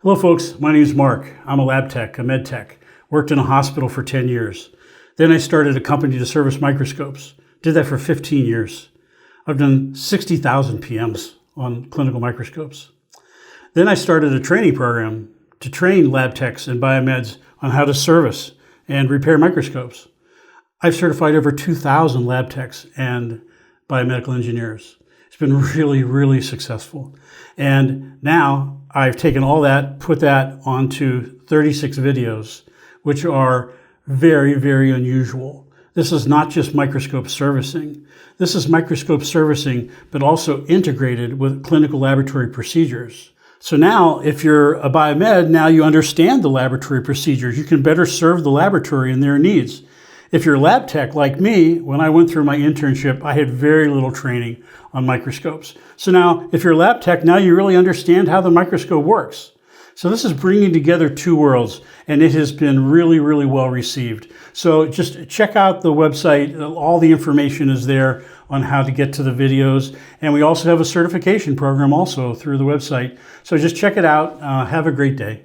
Hello folks, my name is Mark. I'm a lab tech, a med tech. Worked in a hospital for 10 years. Then I started a company to service microscopes. Did that for 15 years. I've done 60,000 PMs on clinical microscopes. Then I started a training program to train lab techs and biomeds on how to service and repair microscopes. I've certified over 2,000 lab techs and biomedical engineers. It's been really successful. And now I've taken all that, put that onto 36 videos, which are very unusual. This is not just microscope servicing. This is microscope servicing, but also integrated with clinical laboratory procedures. So now, if you're a biomed, now you understand the laboratory procedures. You can better serve the laboratory and their needs. If you're a lab tech like me, when I went through my internship, I had very little training on microscopes. So now, if you're a lab tech, now you really understand how the microscope works. So this is bringing together two worlds, and it has been really well received. So just check out the website. All the information is there on how to get to the videos. And we also have a certification program also through the website. So just check it out. Have a great day.